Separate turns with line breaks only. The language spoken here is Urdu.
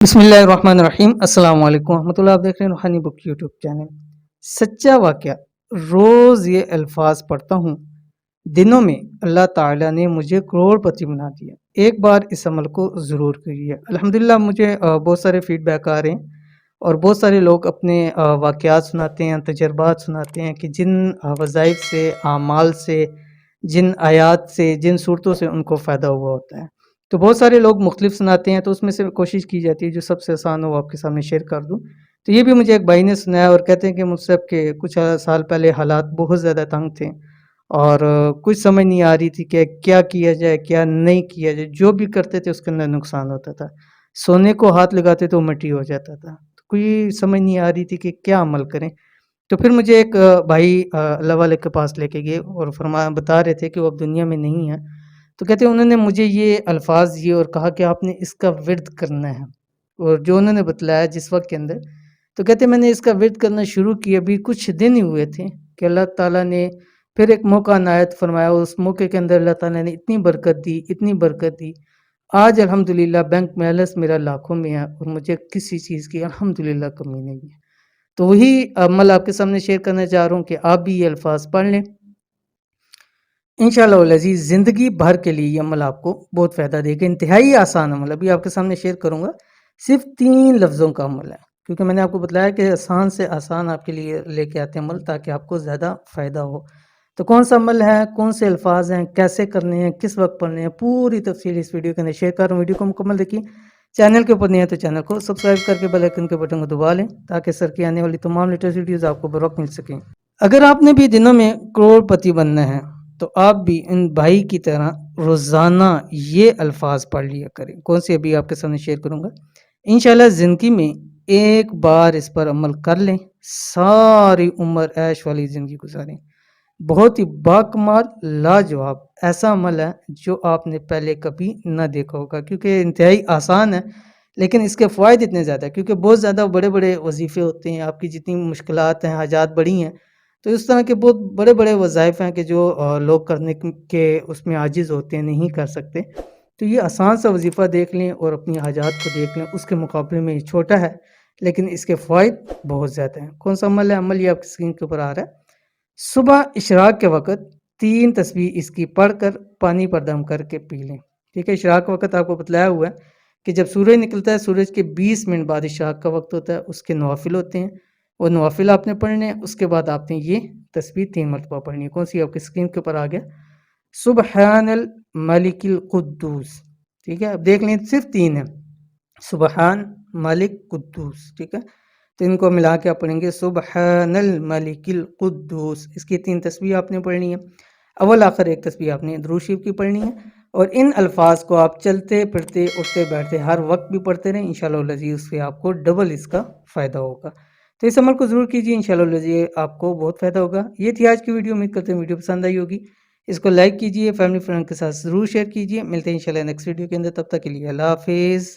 بسم اللہ الرحمن الرحیم۔ السلام علیکم ورحمۃ اللہ۔ آپ دیکھ رہے ہیں روحانی بک یوٹیوب چینل۔ سچا واقعہ، روز یہ الفاظ پڑھتا ہوں، دنوں میں اللہ تعالیٰ نے مجھے کروڑ پتی بنا دیا۔ ایک بار اس عمل کو ضرور کریے۔ الحمدللہ مجھے بہت سارے فیڈ بیک آ رہے ہیں اور بہت سارے لوگ اپنے واقعات سناتے ہیں، تجربات سناتے ہیں کہ جن وظائف سے، اعمال سے، جن آیات سے، جن صورتوں سے ان کو فائدہ ہوا ہوتا ہے۔ تو بہت سارے لوگ مختلف سناتے ہیں، تو اس میں سے کوشش کی جاتی ہے جو سب سے آسان ہو وہ آپ کے سامنے شیئر کر دوں۔ تو یہ بھی مجھے ایک بھائی نے سنایا اور کہتے ہیں کہ مجھ سے کہ کچھ سال پہلے حالات بہت زیادہ تنگ تھے اور کچھ سمجھ نہیں آ رہی تھی کہ کیا کیا جائے کیا نہیں کیا جائے۔ جو بھی کرتے تھے اس کے اندر نقصان ہوتا تھا، سونے کو ہاتھ لگاتے تو مٹی ہو جاتا تھا، تو کوئی سمجھ نہیں آ رہی تھی کہ کیا عمل کریں۔ تو پھر مجھے ایک بھائی اللہ والے کے پاس لے کے گئے اور بتا رہے تھے کہ وہ اب دنیا میں نہیں ہے۔ تو کہتے ہیں انہوں نے مجھے یہ الفاظ دیے اور کہا کہ آپ نے اس کا ورد کرنا ہے، اور جو انہوں نے بتلایا جس وقت کے اندر، تو کہتے ہیں میں نے اس کا ورد کرنا شروع کیا، ابھی کچھ دن ہی ہوئے تھے کہ اللہ تعالیٰ نے پھر ایک موقع عنایت فرمایا، اور اس موقع کے اندر اللہ تعالیٰ نے اتنی برکت دی، اتنی برکت دی۔ آج الحمدللہ بینک بیلنس میرا لاکھوں میں ہے اور مجھے کسی چیز کی الحمدللہ کمی نہیں ہے۔ تو وہی عمل آپ کے سامنے شیئر کرنا چاہ رہا ہوں کہ آپ بھی یہ الفاظ پڑھ لیں، انشاءاللہ العزیز زندگی بھر کے لیے یہ عمل آپ کو بہت فائدہ دے گا۔ انتہائی آسان عمل ابھی آپ کے سامنے شیئر کروں گا، صرف 3 لفظوں کا عمل ہے، کیونکہ میں نے آپ کو بتلایا کہ آسان سے آسان آپ کے لیے لے کے آتے ہیں عمل تاکہ آپ کو زیادہ فائدہ ہو۔ تو کون سا عمل ہے، کون سے الفاظ ہیں، کیسے کرنے ہیں، کس وقت پڑھنے ہیں، پوری تفصیل اس ویڈیو کے اندر شیئر کر رہا ہوں۔ ویڈیو کو مکمل دیکھیے، چینل کے اوپر نہیں ہے تو چینل کو سبسکرائب کر کے بیل آئیکن کے بٹن کو دبا لیں تاکہ سر کی آنے والی تمام لیٹسٹ ویڈیوز آپ کو بروقت مل سکیں۔ اگر آپ نے بھی دنوں میں کروڑ پتی بننا ہے تو آپ بھی ان بھائی کی طرح روزانہ یہ الفاظ پڑھ لیا کریں۔ کون سی ابھی آپ کے سامنے شیئر کروں گا، انشاءاللہ زندگی میں ایک بار اس پر عمل کر لیں، ساری عمر عیش والی زندگی گزاریں۔ بہت ہی باکمال لاجواب ایسا عمل ہے جو آپ نے پہلے کبھی نہ دیکھا ہوگا، کیونکہ انتہائی آسان ہے لیکن اس کے فوائد اتنے زیادہ ہیں، کیونکہ بہت زیادہ بڑے بڑے وظیفے ہوتے ہیں، آپ کی جتنی مشکلات ہیں، حاجات بڑی ہیں، تو اس طرح کے بہت بڑے بڑے وظائف ہیں کہ جو لوگ کرنے کے اس میں عاجز ہوتے ہیں، نہیں کر سکتے۔ تو یہ آسان سا وظیفہ دیکھ لیں اور اپنی حاجات کو دیکھ لیں، اس کے مقابلے میں یہ چھوٹا ہے لیکن اس کے فوائد بہت زیادہ ہیں۔ کون سا عمل ہے؟ عمل یہ آپ کی اسکرین کے اوپر آ رہا ہے۔ صبح اشراق کے وقت 3 تسبیح اس کی پڑھ کر پانی پر دم کر کے پی لیں۔ ٹھیک ہے، اشراق کا وقت آپ کو بتلایا ہوا ہے کہ جب سورج نکلتا ہے، سورج کے 20 منٹ بعد اشراق کا وقت ہوتا ہے، اس کے نوافل ہوتے ہیں، وہ نوافل آپ نے پڑھنے ہیں، اس کے بعد آپ نے یہ تسبیح 3 مرتبہ پڑھنی ہے۔ کون سی آپ کی اسکرین کے اوپر آ گیا، سبحان الملک القدوس۔ ٹھیک ہے، اب دیکھ لیں صرف 3 ہیں، سبحان ملک قدوس۔ ٹھیک ہے، تو ان کو ملا کے آپ پڑھیں گے سبحان الملک القدوس۔ اس کی 3 تسبیح آپ نے پڑھنی ہے، اول آخر ایک تسبیح آپ نے درود شریف کی پڑھنی ہے، اور ان الفاظ کو آپ چلتے پھرتے اٹھتے بیٹھتے ہر وقت بھی پڑھتے رہیں، انشاءاللہ العزیز اس سے آپ کو ڈبل اس کا فائدہ ہوگا۔ تو اس عمل کو ضرور کیجیے، انشاءاللہ العزیز آپ کو بہت فائدہ ہوگا۔ یہ تھی آج کی ویڈیو، امید کرتے ہیں ویڈیو پسند آئی ہوگی۔ اس کو لائک کیجیے، فیملی فرینڈ کے ساتھ ضرور شیئر کیجیے۔ ملتے ہیں انشاءاللہ نیکسٹ ویڈیو کے اندر، تب تک کے لیے اللہ حافظ۔